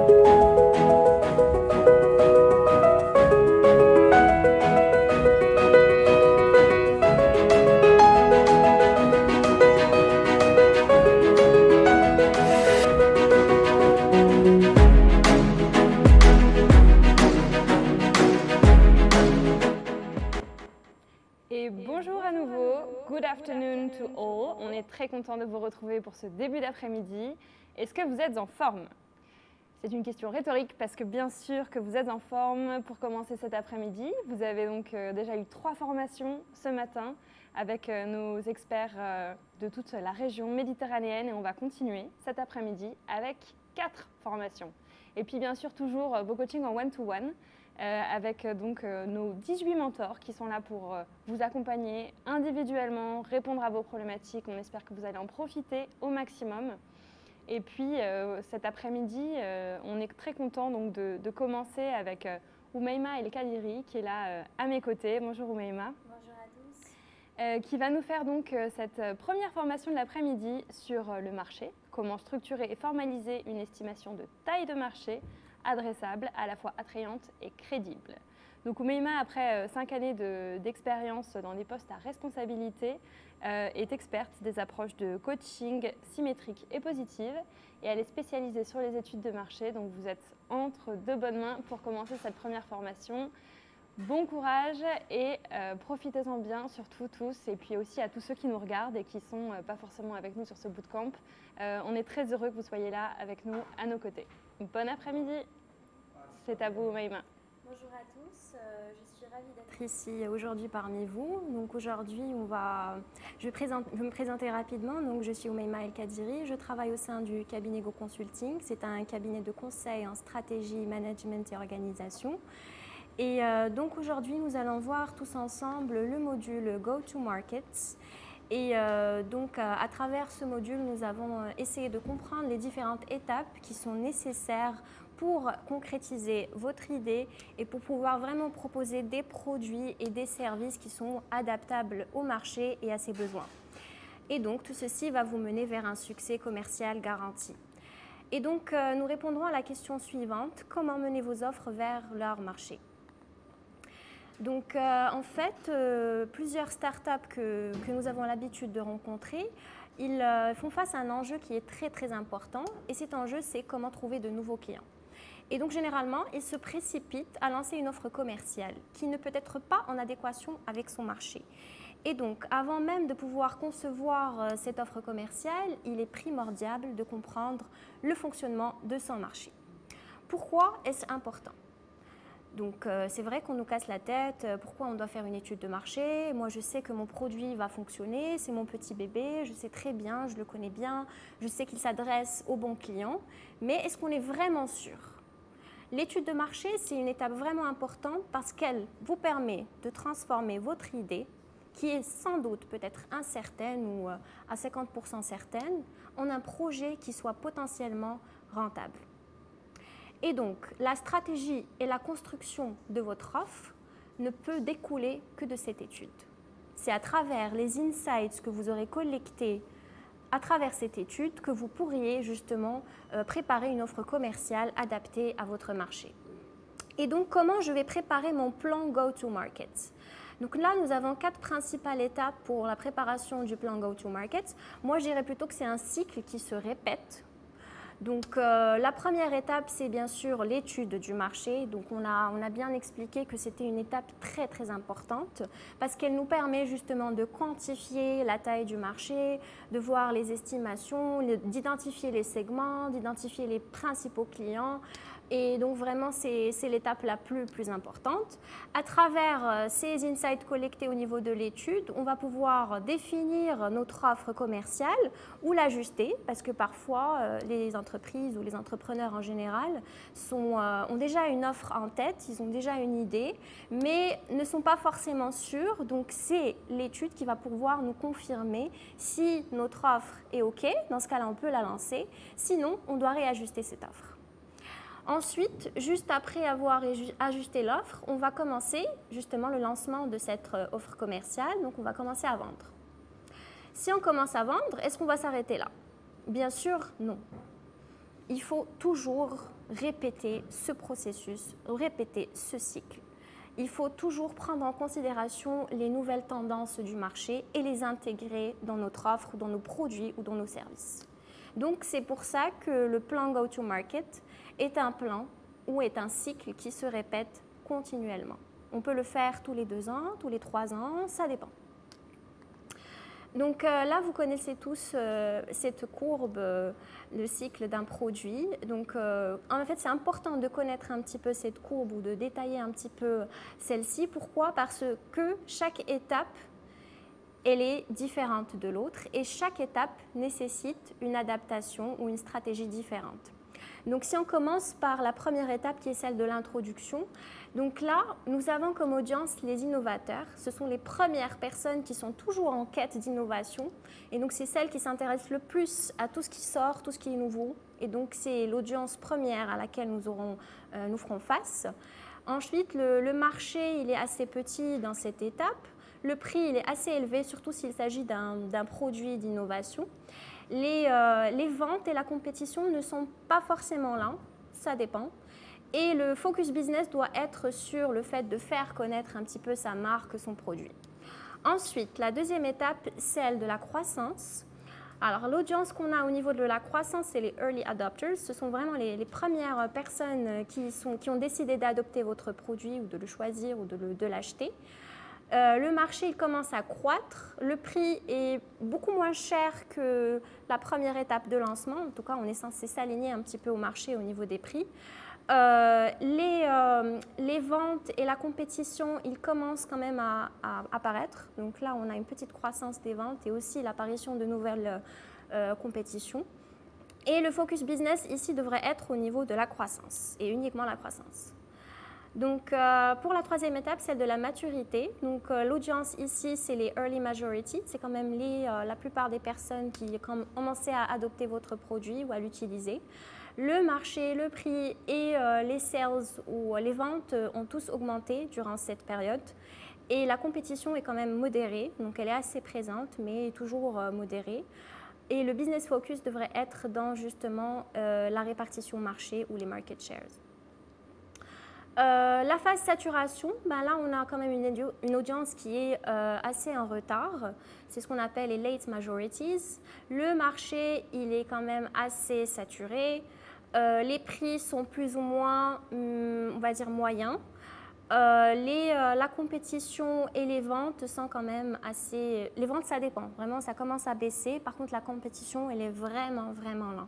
Et bonjour à nouveau, good afternoon to all. On est très content de vous retrouver pour ce début d'après-midi. Est-ce que vous êtes en forme? C'est une question rhétorique parce que bien sûr que vous êtes en forme pour commencer cet après-midi. Vous avez donc déjà eu 3 formations ce matin avec nos experts de toute la région méditerranéenne et on va continuer cet après-midi avec 4 formations. Et puis bien sûr toujours vos coachings en one-to-one. Avec donc nos 18 mentors qui sont là pour vous accompagner individuellement, répondre à vos problématiques. On espère que vous allez en profiter au maximum. Et puis cet après-midi, on est très content donc de commencer avec Oumaima El Kadiri qui est là à mes côtés. Bonjour Oumaima. Bonjour à tous. Qui va nous faire donc cette première formation de l'après-midi sur le marché, comment structurer et formaliser une estimation de taille de marché adressable, à la fois attrayante et crédible. Donc Oumaima, après 5 années d'expérience dans des postes à responsabilité, est experte des approches de coaching symétrique et positive et elle est spécialisée sur les études de marché. Donc vous êtes entre de bonnes mains pour commencer cette première formation. Bon courage et profitez-en bien, surtout tous, et puis aussi à tous ceux qui nous regardent et qui ne sont pas forcément avec nous sur ce bootcamp. On est très heureux que vous soyez là avec nous, à nos côtés. Bon après-midi, c'est à vous Oumaima. Bonjour à tous, je suis ravie d'être ici aujourd'hui parmi vous. Donc aujourd'hui, je vais me présenter rapidement. Donc je suis Oumaima El Kadiri, je travaille au sein du cabinet Go Consulting. C'est un cabinet de conseil en stratégie, management et organisation. Et donc aujourd'hui, nous allons voir tous ensemble le module Go to Market. Et donc à travers ce module, nous avons essayé de comprendre les différentes étapes qui sont nécessaires pour concrétiser votre idée et pour pouvoir vraiment proposer des produits et des services qui sont adaptables au marché et à ses besoins. Et donc tout ceci va vous mener vers un succès commercial garanti. Et donc nous répondrons à la question suivante, comment mener vos offres vers leur marché? Donc en fait, plusieurs startups que nous avons l'habitude de rencontrer, ils font face à un enjeu qui est très très important et cet enjeu c'est comment trouver de nouveaux clients. Et donc généralement, ils se précipitent à lancer une offre commerciale qui ne peut être pas en adéquation avec son marché. Et donc avant même de pouvoir concevoir cette offre commerciale, il est primordial de comprendre le fonctionnement de son marché. Pourquoi est-ce important ? Donc c'est vrai qu'on nous casse la tête, pourquoi on doit faire une étude de marché? Moi je sais que mon produit va fonctionner, c'est mon petit bébé, je sais très bien, je le connais bien, je sais qu'il s'adresse aux bons clients, mais est-ce qu'on est vraiment sûr? L'étude de marché, c'est une étape vraiment importante parce qu'elle vous permet de transformer votre idée, qui est sans doute peut-être incertaine ou à 50% certaine, en un projet qui soit potentiellement rentable. Et donc, la stratégie et la construction de votre offre ne peut découler que de cette étude. C'est à travers les insights que vous aurez collectés à travers cette étude que vous pourriez justement préparer une offre commerciale adaptée à votre marché. Et donc, comment je vais préparer mon plan Go-to-Market? Donc là, nous avons 4 principales étapes pour la préparation du plan Go-to-Market. Moi, je dirais plutôt que c'est un cycle qui se répète. Donc la première étape, c'est bien sûr l'étude du marché. Donc on a bien expliqué que c'était une étape très très importante parce qu'elle nous permet justement de quantifier la taille du marché, de voir les estimations, d'identifier les segments, d'identifier les principaux clients. Et donc vraiment, c'est l'étape la plus importante. À travers ces insights collectés au niveau de l'étude, on va pouvoir définir notre offre commerciale ou l'ajuster parce que parfois, les entreprises ou les entrepreneurs en général ont déjà une offre en tête, ils ont déjà une idée, mais ne sont pas forcément sûrs. Donc, c'est l'étude qui va pouvoir nous confirmer si notre offre est OK. Dans ce cas-là, on peut la lancer. Sinon, on doit réajuster cette offre. Ensuite, juste après avoir ajusté l'offre, on va commencer justement le lancement de cette offre commerciale. Donc, on va commencer à vendre. Si on commence à vendre, est-ce qu'on va s'arrêter là? Bien sûr, non. il faut toujours répéter ce processus, répéter ce cycle. Il faut toujours prendre en considération les nouvelles tendances du marché et les intégrer dans notre offre, dans nos produits ou dans nos services. Donc, c'est pour ça que le plan Go-to-Market est un plan ou est un cycle qui se répète continuellement. On peut le faire tous les 2 ans, tous les 3 ans, ça dépend. Donc là, vous connaissez tous cette courbe, le cycle d'un produit. Donc en fait, c'est important de connaître un petit peu cette courbe ou de détailler un petit peu celle-ci. Pourquoi? Parce que chaque étape, elle est différente de l'autre et chaque étape nécessite une adaptation ou une stratégie différente. Donc si on commence par la première étape qui est celle de l'introduction, donc là, nous avons comme audience les innovateurs. Ce sont les premières personnes qui sont toujours en quête d'innovation. Et donc, c'est celles qui s'intéressent le plus à tout ce qui sort, tout ce qui est nouveau. Et donc, c'est l'audience première à laquelle nous ferons face. Ensuite, le marché, il est assez petit dans cette étape. Le prix, il est assez élevé, surtout s'il s'agit d'un produit d'innovation. Les ventes et la compétition ne sont pas forcément là. Ça dépend. Et le focus business doit être sur le fait de faire connaître un petit peu sa marque, son produit. Ensuite, la deuxième étape, celle de la croissance. Alors, l'audience qu'on a au niveau de la croissance, c'est les early adopters. Ce sont vraiment les premières personnes qui ont décidé d'adopter votre produit ou de le choisir ou de l'acheter. Le marché, il commence à croître. Le prix est beaucoup moins cher que la première étape de lancement. En tout cas, on est censé s'aligner un petit peu au marché au niveau des prix. Les ventes et la compétition, ils commencent quand même à apparaître. Donc là, on a une petite croissance des ventes et aussi l'apparition de nouvelles compétitions. Et le focus business ici devrait être au niveau de la croissance et uniquement la croissance. Donc pour la troisième étape, celle de la maturité. Donc l'audience ici, c'est les early majority. C'est quand même la plupart des personnes qui ont commencé à adopter votre produit ou à l'utiliser. Le marché, le prix et les sales ou les ventes ont tous augmenté durant cette période. Et la compétition est quand même modérée, donc elle est assez présente, mais toujours modérée. Et le business focus devrait être dans justement la répartition marché ou les market shares. La phase saturation, ben là on a quand même une audience qui est assez en retard. C'est ce qu'on appelle les late majorities. Le marché, il est quand même assez saturé. Les prix sont plus ou moins, on va dire, moyens. La compétition et les ventes sont quand même assez... Les ventes, ça dépend. Vraiment, ça commence à baisser. Par contre, la compétition, elle est vraiment, vraiment là.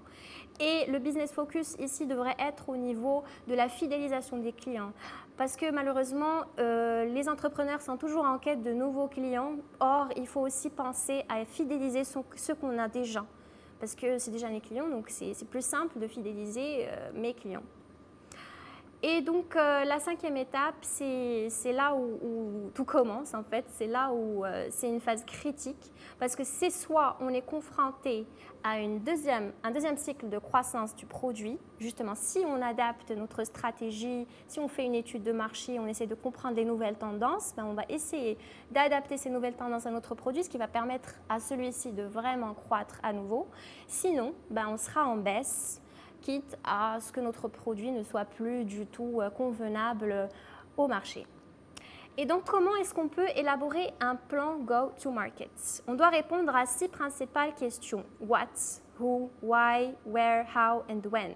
Et le business focus ici devrait être au niveau de la fidélisation des clients. Parce que malheureusement, les entrepreneurs sont toujours en quête de nouveaux clients. Or, il faut aussi penser à fidéliser ceux qu'on a déjà. Parce que c'est déjà mes clients, donc c'est plus simple de fidéliser mes clients. Et donc, la cinquième étape, c'est là où tout commence, en fait. C'est là où c'est une phase critique. Parce que c'est soit on est confronté à un deuxième cycle de croissance du produit. Justement, si on adapte notre stratégie, si on fait une étude de marché, on essaie de comprendre les nouvelles tendances, ben on va essayer d'adapter ces nouvelles tendances à notre produit, ce qui va permettre à celui-ci de vraiment croître à nouveau. Sinon, ben on sera en baisse, quitte à ce que notre produit ne soit plus du tout convenable au marché. Et donc, comment est-ce qu'on peut élaborer un plan Go-to-Market? On doit répondre à 6 principales questions. What, who, why, where, how and when.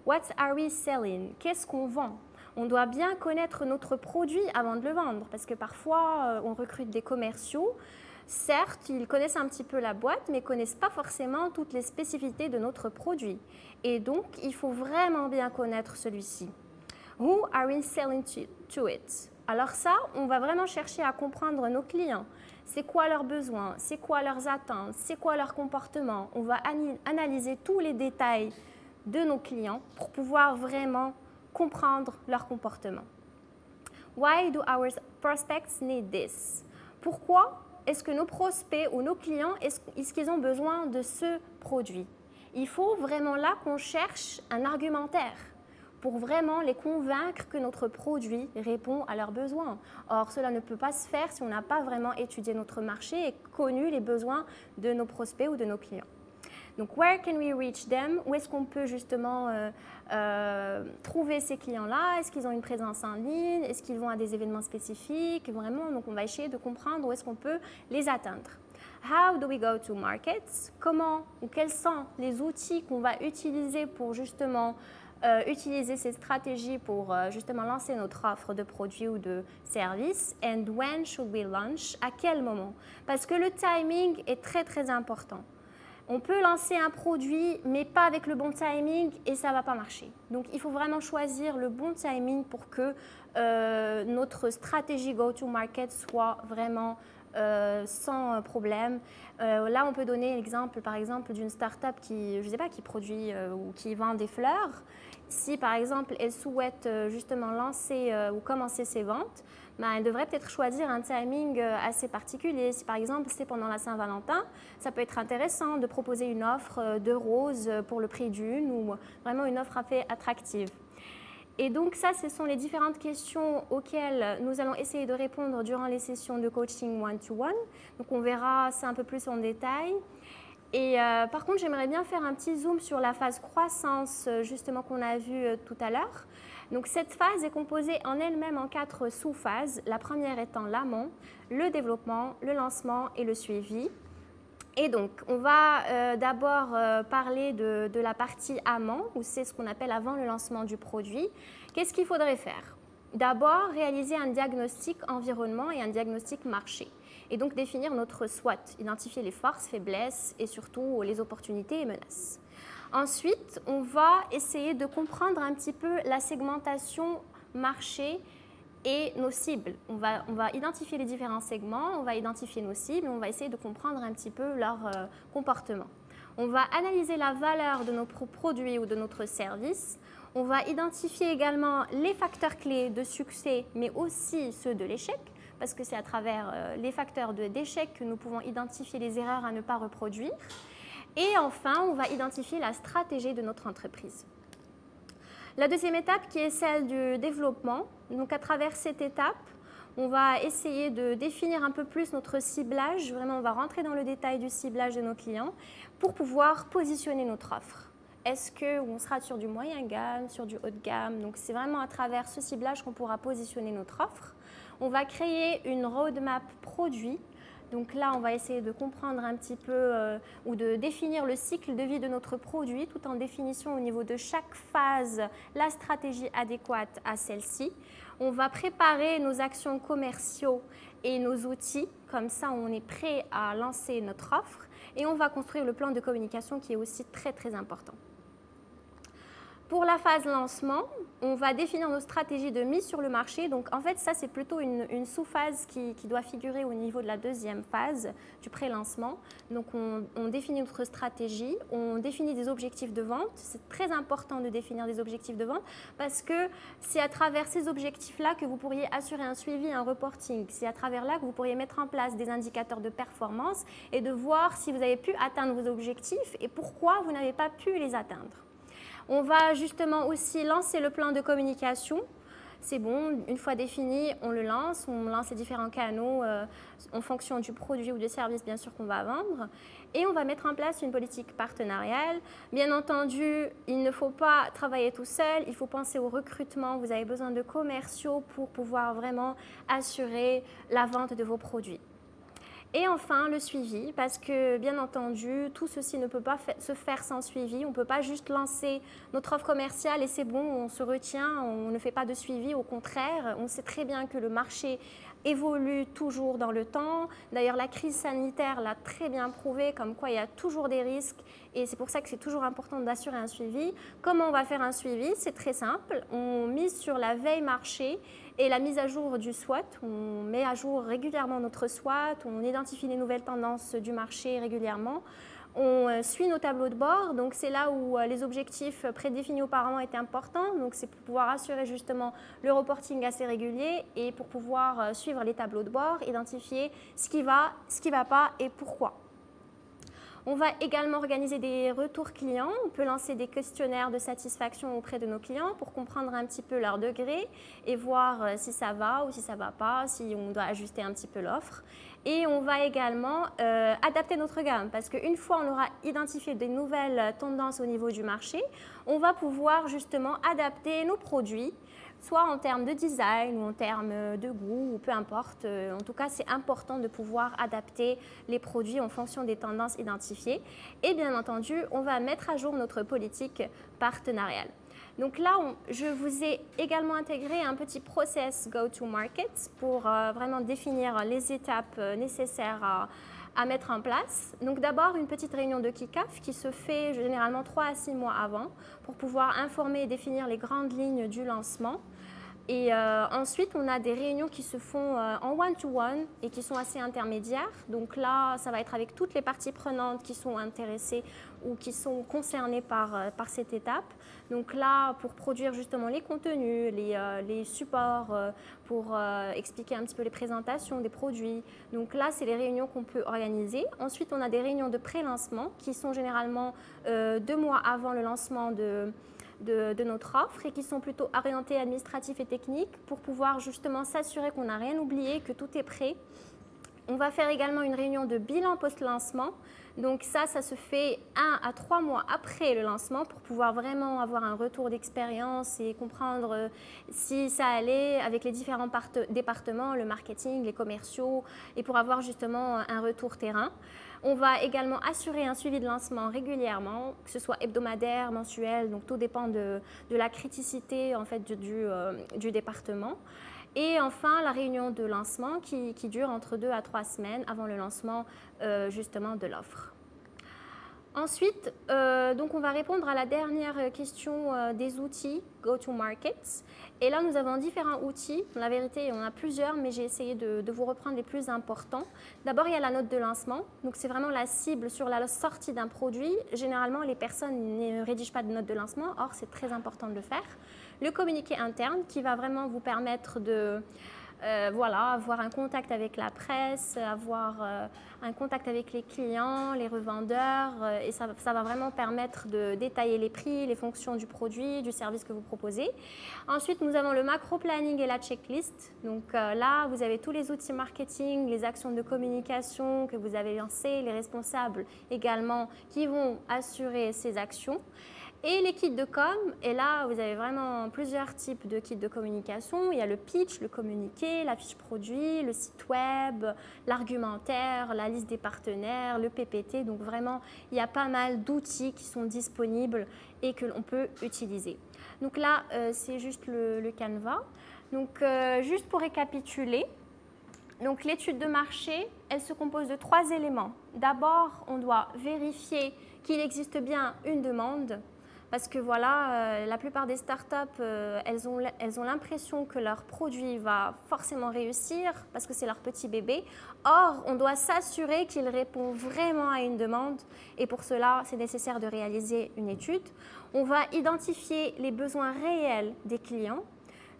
What are we selling? Qu'est-ce qu'on vend? On doit bien connaître notre produit avant de le vendre parce que parfois, on recrute des commerciaux. Certes, ils connaissent un petit peu la boîte, mais ne connaissent pas forcément toutes les spécificités de notre produit. Et donc, il faut vraiment bien connaître celui-ci. Who are we selling to it? Alors ça, on va vraiment chercher à comprendre nos clients. C'est quoi leurs besoins? C'est quoi leurs attentes? C'est quoi leur comportement? On va analyser tous les détails de nos clients pour pouvoir vraiment comprendre leur comportement. Why do our prospects need this? Pourquoi est-ce que nos prospects ou nos clients, est-ce qu'ils ont besoin de ce produit? Il faut vraiment là qu'on cherche un argumentaire pour vraiment les convaincre que notre produit répond à leurs besoins. Or, cela ne peut pas se faire si on n'a pas vraiment étudié notre marché et connu les besoins de nos prospects ou de nos clients. Donc, where can we reach them? Où est-ce qu'on peut justement trouver ces clients-là? Est-ce qu'ils ont une présence en ligne? Est-ce qu'ils vont à des événements spécifiques? Vraiment, donc on va essayer de comprendre où est-ce qu'on peut les atteindre. How do we go to markets? Comment ou quels sont les outils qu'on va utiliser pour justement utiliser ces stratégies pour justement lancer notre offre de produits ou de services? And when should we launch? À quel moment? Parce que le timing est très très important. On peut lancer un produit, mais pas avec le bon timing et ça ne va pas marcher. Donc, il faut vraiment choisir le bon timing pour que notre stratégie go-to-market soit vraiment sans problème. Là, on peut donner l'exemple, par exemple, d'une start-up qui, je sais pas, qui produit ou qui vend des fleurs. Si, par exemple, elle souhaite justement lancer ou commencer ses ventes, elle devrait peut-être choisir un timing assez particulier. Si, par exemple, c'est pendant la Saint-Valentin, ça peut être intéressant de proposer une offre de roses pour le prix d'une ou vraiment une offre assez attractive. Et donc ça, ce sont les différentes questions auxquelles nous allons essayer de répondre durant les sessions de coaching one-to-one. Donc on verra ça un peu plus en détail. Et par contre, j'aimerais bien faire un petit zoom sur la phase croissance, justement, qu'on a vue tout à l'heure. Donc cette phase est composée en elle-même en 4 sous-phases. La première étant l'amont, le développement, le lancement et le suivi. Et donc, on va d'abord parler de la partie amont, où c'est ce qu'on appelle avant le lancement du produit. Qu'est-ce qu'il faudrait faire? D'abord, réaliser un diagnostic environnement et un diagnostic marché. Et donc, définir notre SWOT, identifier les forces, faiblesses et surtout les opportunités et menaces. Ensuite, on va essayer de comprendre un petit peu la segmentation marché et nos cibles. On va identifier les différents segments, on va identifier nos cibles, on va essayer de comprendre un petit peu leur comportement. On va analyser la valeur de nos produits ou de notre service. On va identifier également les facteurs clés de succès, mais aussi ceux de l'échec, parce que c'est à travers les facteurs d'échec que nous pouvons identifier les erreurs à ne pas reproduire. Et enfin, on va identifier la stratégie de notre entreprise. La deuxième étape qui est celle du développement. Donc à travers cette étape, on va essayer de définir un peu plus notre ciblage. Vraiment, on va rentrer dans le détail du ciblage de nos clients pour pouvoir positionner notre offre. Est-ce qu'on sera sur du moyen gamme, sur du haut de gamme? Donc c'est vraiment à travers ce ciblage qu'on pourra positionner notre offre. On va créer une roadmap produit. Donc là, on va essayer de comprendre un petit peu ou de définir le cycle de vie de notre produit tout en définissant au niveau de chaque phase la stratégie adéquate à celle-ci. On va préparer nos actions commerciaux et nos outils. Comme ça, on est prêt à lancer notre offre. Et on va construire le plan de communication qui est aussi très, très important. Pour la phase lancement, on va définir nos stratégies de mise sur le marché. Donc, en fait, ça, c'est plutôt une sous-phase qui doit figurer au niveau de la deuxième phase du pré-lancement. Donc, on définit notre stratégie, on définit des objectifs de vente. C'est très important de définir des objectifs de vente parce que c'est à travers ces objectifs-là que vous pourriez assurer un suivi, un reporting. C'est à travers là que vous pourriez mettre en place des indicateurs de performance et de voir si vous avez pu atteindre vos objectifs et pourquoi vous n'avez pas pu les atteindre. On va justement aussi lancer le plan de communication. C'est bon, une fois défini, on lance les différents canaux en fonction du produit ou du service bien sûr qu'on va vendre. Et on va mettre en place une politique partenariale. Bien entendu, il ne faut pas travailler tout seul, il faut penser au recrutement. Vous avez besoin de commerciaux pour pouvoir vraiment assurer la vente de vos produits. Et enfin, le suivi, parce que bien entendu, tout ceci ne peut pas se faire sans suivi. On ne peut pas juste lancer notre offre commerciale et c'est bon, on se retient, on ne fait pas de suivi. Au contraire, on sait très bien que le marché évolue toujours dans le temps. D'ailleurs, la crise sanitaire l'a très bien prouvé, comme quoi il y a toujours des risques et c'est pour ça que c'est toujours important d'assurer un suivi. Comment on va faire un suivi? C'est très simple. On mise sur la veille marché et la mise à jour du SWOT. On met à jour régulièrement notre SWOT, on identifie les nouvelles tendances du marché régulièrement. On suit nos tableaux de bord, donc c'est là où les objectifs prédéfinis auparavant étaient importants. Donc c'est pour pouvoir assurer justement le reporting assez régulier et pour pouvoir suivre les tableaux de bord, identifier ce qui va pas et pourquoi. On va également organiser des retours clients. On peut lancer des questionnaires de satisfaction auprès de nos clients pour comprendre un petit peu leur degré et voir si ça va ou si ça ne va pas, si on doit ajuster un petit peu l'offre. Et on va également adapter notre gamme parce qu'une fois on aura identifié des nouvelles tendances au niveau du marché, on va pouvoir justement adapter nos produits, soit en termes de design ou en termes de goût, ou peu importe. En tout cas, c'est important de pouvoir adapter les produits en fonction des tendances identifiées. Et bien entendu, on va mettre à jour notre politique partenariale. Donc là, je vous ai également intégré un petit process go-to-market pour vraiment définir les étapes nécessaires à mettre en place. Donc d'abord, une petite réunion de kick-off qui se fait généralement 3 à 6 mois avant pour pouvoir informer et définir les grandes lignes du lancement. Et ensuite, on a des réunions qui se font en one-to-one et qui sont assez intermédiaires. Donc là, ça va être avec toutes les parties prenantes qui sont intéressées ou qui sont concernées par cette étape. Donc là, pour produire justement les contenus, les supports, pour expliquer un petit peu les présentations des produits. Donc là, c'est les réunions qu'on peut organiser. Ensuite, on a des réunions de pré-lancement qui sont généralement 2 mois avant le lancement de notre offre et qui sont plutôt orientés administratifs et techniques pour pouvoir justement s'assurer qu'on n'a rien oublié, que tout est prêt. On va faire également une réunion de bilan post-lancement. Donc ça se fait 1 à 3 mois après le lancement pour pouvoir vraiment avoir un retour d'expérience et comprendre si ça allait avec les différents départements, le marketing, les commerciaux, et pour avoir justement un retour terrain. On va également assurer un suivi de lancement régulièrement, que ce soit hebdomadaire, mensuel, donc tout dépend de la criticité en fait, du département. Et enfin, la réunion de lancement qui dure entre 2 à 3 semaines avant le lancement justement de l'offre. Ensuite, donc on va répondre à la dernière question des outils go-to-market. Et là, nous avons différents outils. La vérité, on en a plusieurs, mais j'ai essayé de vous reprendre les plus importants. D'abord, il y a la note de lancement. Donc, c'est vraiment la cible sur la sortie d'un produit. Généralement, les personnes ne rédigent pas de note de lancement. Or, c'est très important de le faire. Le communiqué interne qui va vraiment vous permettre de avoir un contact avec la presse, avoir un contact avec les clients, les revendeurs, et ça va vraiment permettre de détailler les prix, les fonctions du produit, du service que vous proposez. Ensuite, nous avons le macro-planning et la checklist. Donc là, vous avez tous les outils marketing, les actions de communication que vous avez lancées, les responsables également qui vont assurer ces actions. Et les kits de com, et là, vous avez vraiment plusieurs types de kits de communication. Il y a le pitch, le communiqué, la fiche produit, le site web, l'argumentaire, la liste des partenaires, le PPT. Donc vraiment, il y a pas mal d'outils qui sont disponibles et que l'on peut utiliser. Donc là, c'est juste le Canva. Donc juste pour récapituler, donc l'étude de marché, elle se compose de 3 éléments. D'abord, on doit vérifier qu'il existe bien une demande. Parce que voilà, la plupart des startups, elles ont l'impression que leur produit va forcément réussir parce que c'est leur petit bébé. Or, on doit s'assurer qu'il répond vraiment à une demande et pour cela, c'est nécessaire de réaliser une étude. On va identifier les besoins réels des clients.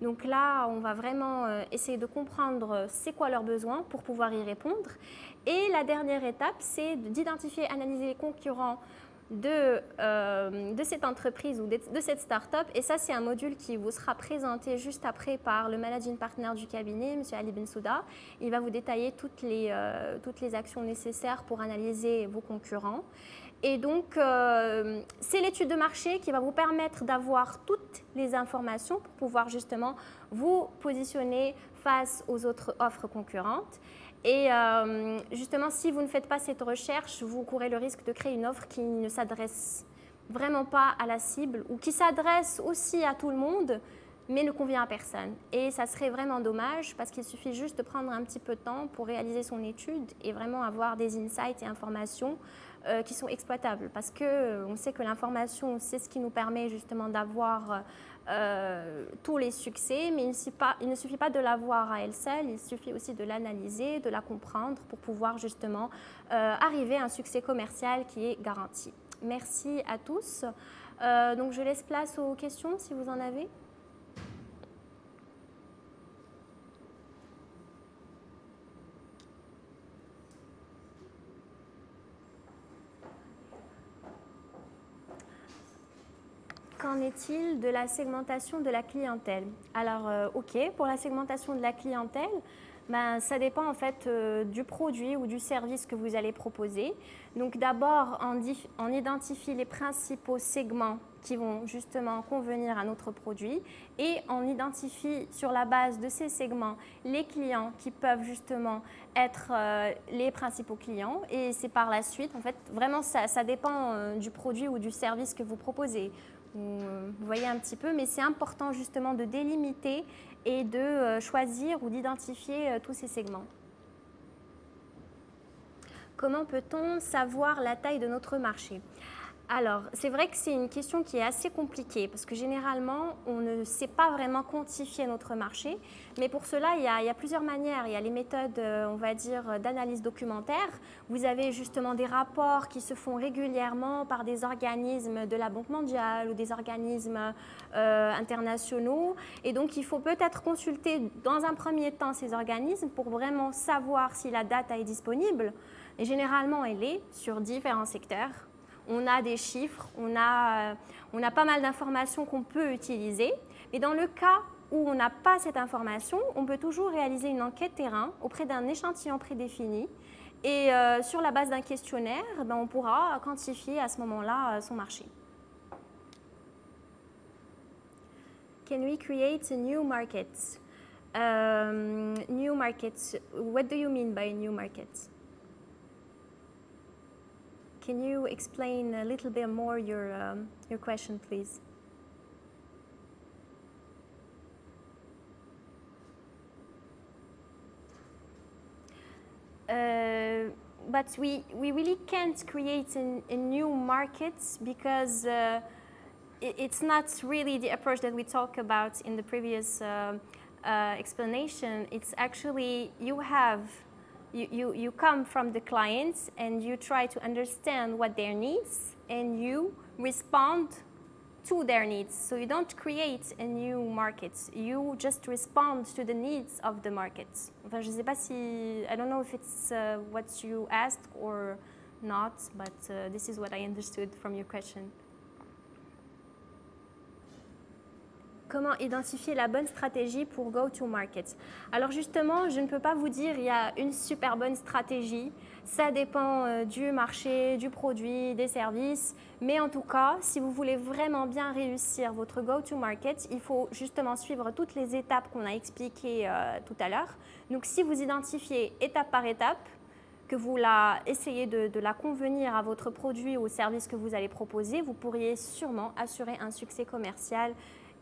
Donc là, on va vraiment essayer de comprendre c'est quoi leurs besoins pour pouvoir y répondre. Et la dernière étape, c'est d'identifier, analyser les concurrents de cette entreprise ou de cette start-up. Et ça, c'est un module qui vous sera présenté juste après par le managing partner du cabinet, M. Ali Bensouda. Il va vous détailler toutes les actions nécessaires pour analyser vos concurrents. Et donc, c'est l'étude de marché qui va vous permettre d'avoir toutes les informations pour pouvoir justement vous positionner face aux autres offres concurrentes. Et justement, si vous ne faites pas cette recherche, vous courez le risque de créer une offre qui ne s'adresse vraiment pas à la cible ou qui s'adresse aussi à tout le monde, mais ne convient à personne. Et ça serait vraiment dommage parce qu'il suffit juste de prendre un petit peu de temps pour réaliser son étude et vraiment avoir des insights et informations qui sont exploitables. Parce qu'on sait que l'information, c'est ce qui nous permet justement d'avoir tous les succès, mais il ne suffit pas de l'avoir à elle seule, il suffit aussi de l'analyser, de la comprendre pour pouvoir justement arriver à un succès commercial qui est garanti. Merci à tous. Donc je laisse place aux questions si vous en avez. Qu'en est-il de la segmentation de la clientèle? Alors, OK, pour la segmentation de la clientèle, Ben, ça dépend en fait du produit ou du service que vous allez proposer. Donc d'abord, on identifie les principaux segments qui vont justement convenir à notre produit et on identifie sur la base de ces segments les clients qui peuvent justement être les principaux clients et c'est par la suite, en fait, vraiment ça dépend du produit ou du service que vous proposez. Vous voyez un petit peu, mais c'est important justement de délimiter et de choisir ou d'identifier tous ces segments. Comment peut-on savoir la taille de notre marché ? Alors, c'est vrai que c'est une question qui est assez compliquée parce que généralement, on ne sait pas vraiment quantifier notre marché. Mais pour cela, il y a plusieurs manières. Il y a les méthodes, on va dire, d'analyse documentaire. Vous avez justement des rapports qui se font régulièrement par des organismes de la Banque mondiale ou des organismes internationaux. Et donc, il faut peut-être consulter dans un premier temps ces organismes pour vraiment savoir si la data est disponible. Et généralement, elle est sur différents secteurs. On a des chiffres, on a pas mal d'informations qu'on peut utiliser. Mais dans le cas où on n'a pas cette information, on peut toujours réaliser une enquête terrain auprès d'un échantillon prédéfini. Et sur la base d'un questionnaire, ben, on pourra quantifier à ce moment-là son marché. Can we create a new market? New market, what do you mean by new market? Can you explain a little bit more your question, please? But we really can't create a new market because it's not really the approach that we talked about in the previous explanation. It's actually you come from the clients and you try to understand what their needs and you respond to their needs. So you don't create a new market, you just respond to the needs of the market. Enfin, je sais pas si, I don't know if it's what you asked or not, but this is what I understood from your question. Comment identifier la bonne stratégie pour go-to-market? Alors justement, je ne peux pas vous dire il y a une super bonne stratégie. Ça dépend du marché, du produit, des services. Mais en tout cas, si vous voulez vraiment bien réussir votre go-to-market, il faut justement suivre toutes les étapes qu'on a expliquées tout à l'heure. Donc si vous identifiez étape par étape, que vous essayez de la convenir à votre produit ou au service que vous allez proposer, vous pourriez sûrement assurer un succès commercial.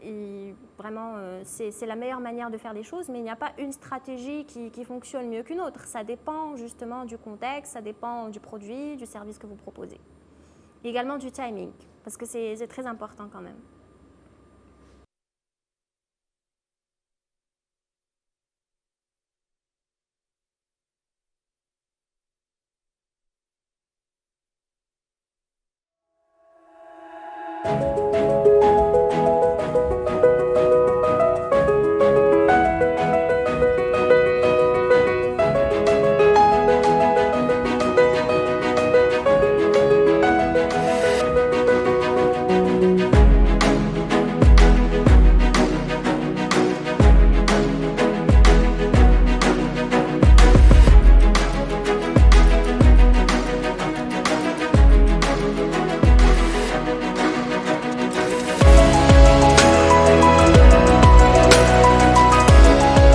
Et vraiment, c'est la meilleure manière de faire les choses, mais il n'y a pas une stratégie qui fonctionne mieux qu'une autre. Ça dépend justement du contexte, ça dépend du produit, du service que vous proposez. Et également du timing, parce que c'est très important quand même.